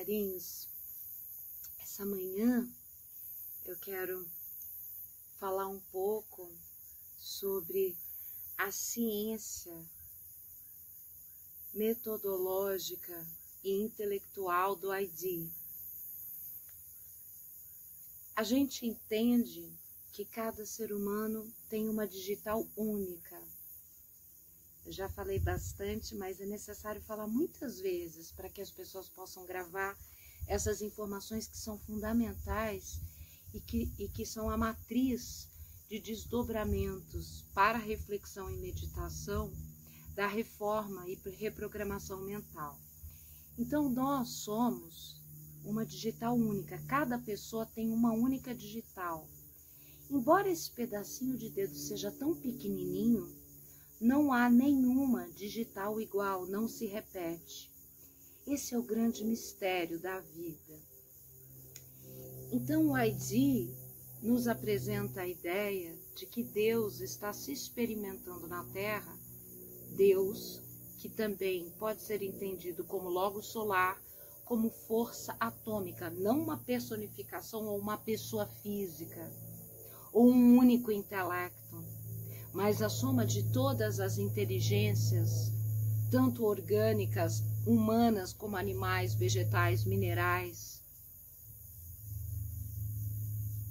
carinhos, essa manhã eu quero falar um pouco sobre a ciência metodológica e intelectual do ID. A gente entende que cada ser humano tem uma digital única. Eu já falei bastante, mas é necessário falar muitas vezes para que as pessoas possam gravar essas informações que são fundamentais e que são a matriz de desdobramentos para reflexão e meditação da reforma e reprogramação mental. Então, nós somos uma digital única. Cada pessoa tem uma única digital. Embora esse pedacinho de dedo seja tão pequenininho, não há nenhuma digital igual, não se repete. Esse é o grande mistério da vida. Então o ID nos apresenta a ideia de que Deus está se experimentando na Terra, Deus, que também pode ser entendido como Logos solar, como força atômica, não uma personificação ou uma pessoa física, ou um único intelecto, mas a soma de todas as inteligências, tanto orgânicas, humanas, como animais, vegetais, minerais.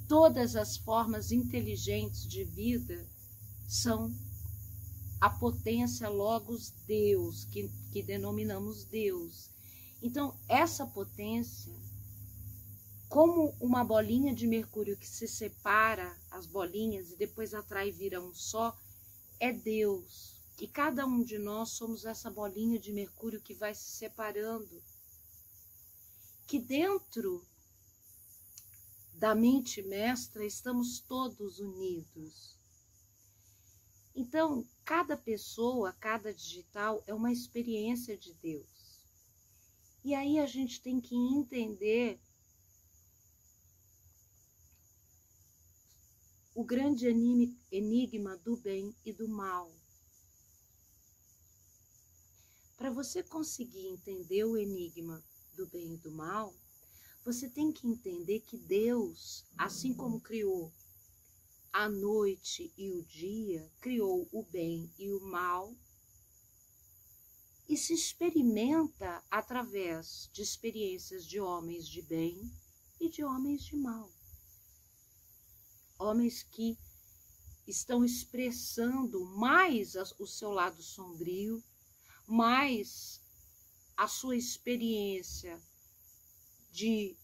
Todas as formas inteligentes de vida são a potência Logos Deus, que denominamos Deus. Então, essa potência, como uma bolinha de mercúrio que se separa as bolinhas e depois atrai e vira um só, é Deus. E cada um de nós somos essa bolinha de mercúrio que vai se separando. Que dentro da mente mestra estamos todos unidos. Então, cada pessoa, cada digital é uma experiência de Deus. E aí a gente tem que entender o grande enigma do bem e do mal. Para você conseguir entender o enigma do bem e do mal, você tem que entender que Deus, assim como criou a noite e o dia, criou o bem e o mal e se experimenta através de experiências de homens de bem e de homens de mal. Homens que estão expressando mais o seu lado sombrio, mais a sua experiência de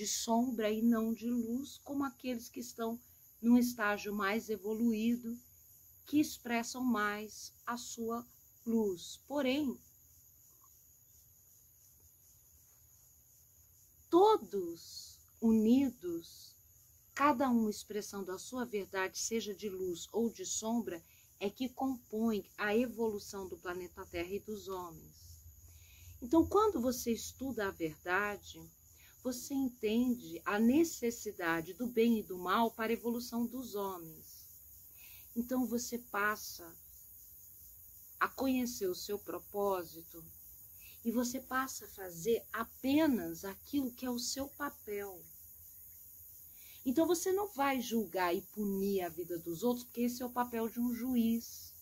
sombra e não de luz, como aqueles que estão num estágio mais evoluído, que expressam mais a sua luz. Porém, todos unidos, cada um expressando a sua verdade, seja de luz ou de sombra, é que compõe a evolução do planeta Terra e dos homens. Então, quando você estuda a verdade, você entende a necessidade do bem e do mal para a evolução dos homens. Então, você passa a conhecer o seu propósito e você passa a fazer apenas aquilo que é o seu papel. Então, você não vai julgar e punir a vida dos outros, porque esse é o papel de um juiz.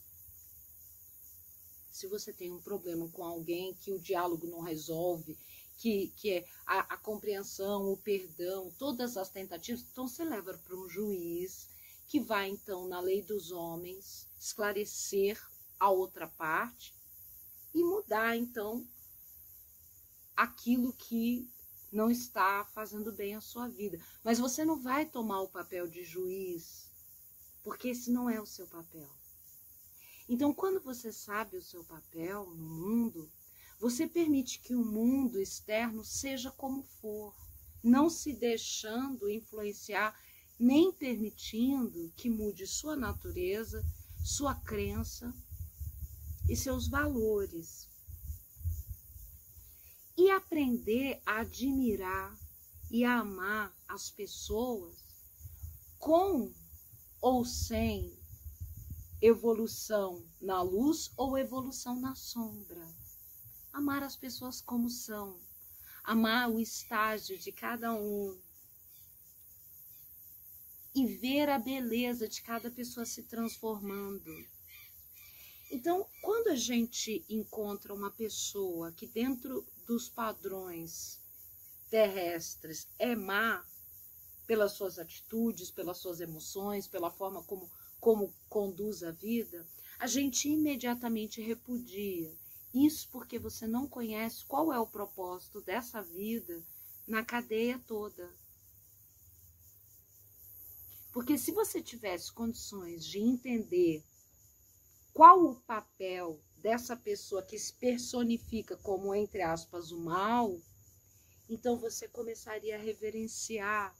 Se você tem um problema com alguém que o diálogo não resolve, que é a compreensão, o perdão, todas as tentativas, então você leva para um juiz que vai, então, na lei dos homens, esclarecer a outra parte e mudar, então, aquilo que não está fazendo bem à sua vida. Mas você não vai tomar o papel de juiz, porque esse não é o seu papel. Então, quando você sabe o seu papel no mundo, você permite que o mundo externo seja como for, não se deixando influenciar, nem permitindo que mude sua natureza, sua crença e seus valores. E aprender a admirar e a amar as pessoas com ou sem evolução na luz ou evolução na sombra. amar as pessoas como são, amar o estágio de cada um e ver a beleza de cada pessoa se transformando. Então, quando a gente encontra uma pessoa que dentro dos padrões terrestres é má, pelas suas atitudes, pelas suas emoções, pela forma como conduz a vida, a gente imediatamente repudia. Isso porque você não conhece qual é o propósito dessa vida na cadeia toda. Porque se você tivesse condições de entender qual o papel dessa pessoa que se personifica como, entre aspas, o mal, então você começaria a reverenciar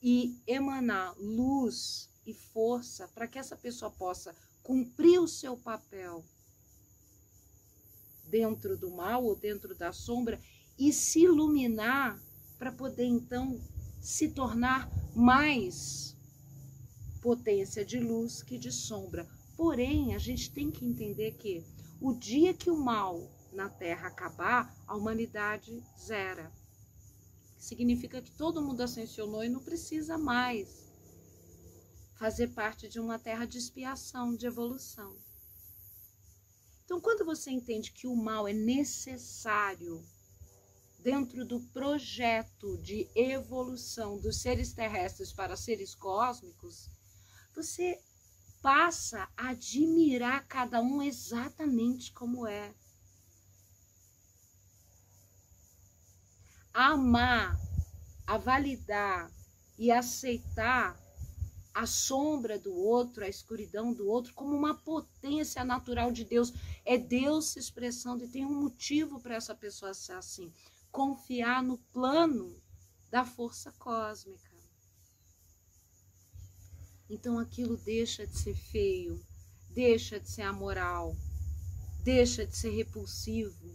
e emanar luz e força para que essa pessoa possa cumprir o seu papel dentro do mal ou dentro da sombra e se iluminar para poder então se tornar mais potência de luz que de sombra. Porém, a gente tem que entender que o dia que o mal na Terra acabar, a humanidade zera. Significa que todo mundo ascensionou e não precisa mais fazer parte de uma terra de expiação, de evolução. Então, quando você entende que o mal é necessário dentro do projeto de evolução dos seres terrestres para seres cósmicos, você passa a admirar cada um exatamente como é. A amar, a validar e aceitar a sombra do outro, a escuridão do outro, como uma potência natural de Deus. É Deus se expressando e tem um motivo para essa pessoa ser assim. Confiar no plano da força cósmica. Então aquilo deixa de ser feio, deixa de ser amoral, deixa de ser repulsivo,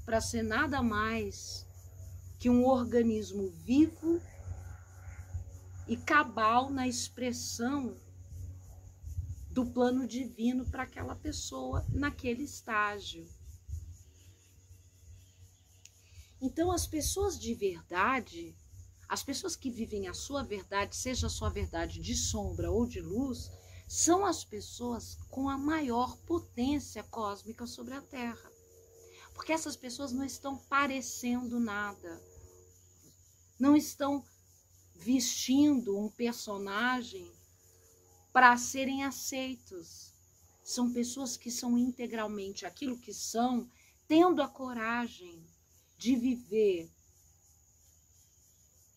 para ser nada mais que um organismo vivo e cabal na expressão do plano divino para aquela pessoa naquele estágio. Então, as pessoas de verdade, as pessoas que vivem a sua verdade, seja a sua verdade de sombra ou de luz, são as pessoas com a maior potência cósmica sobre a Terra. Porque essas pessoas não estão parecendo nada, não estão vestindo um personagem para serem aceitos. São pessoas que são integralmente aquilo que são, tendo a coragem de viver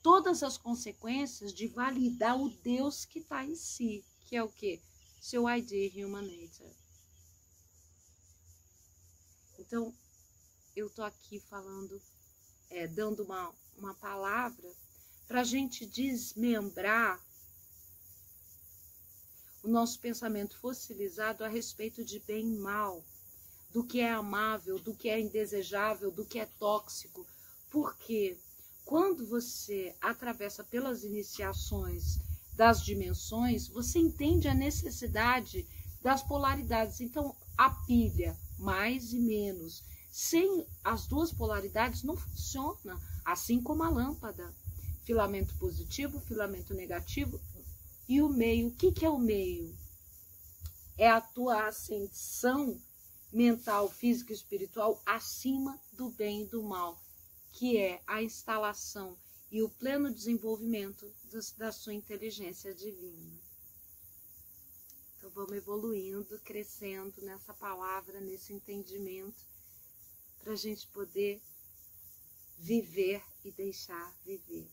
todas as consequências de validar o Deus que está em si, que é o quê? Seu ID Human Nature. Então, eu estou aqui falando, dando uma palavra para a gente desmembrar o nosso pensamento fossilizado a respeito de bem e mal, do que é amável, do que é indesejável, do que é tóxico. Porque quando você atravessa pelas iniciações das dimensões, você entende a necessidade das polaridades. Então, a pilha, mais e menos, sem as duas polaridades não funciona, assim como a lâmpada. Filamento positivo, filamento negativo e o meio. O que é o meio? É a tua ascensão mental, física e espiritual acima do bem e do mal, que é a instalação e o pleno desenvolvimento da sua inteligência divina. Então vamos evoluindo, crescendo nessa palavra, nesse entendimento, para a gente poder viver e deixar viver.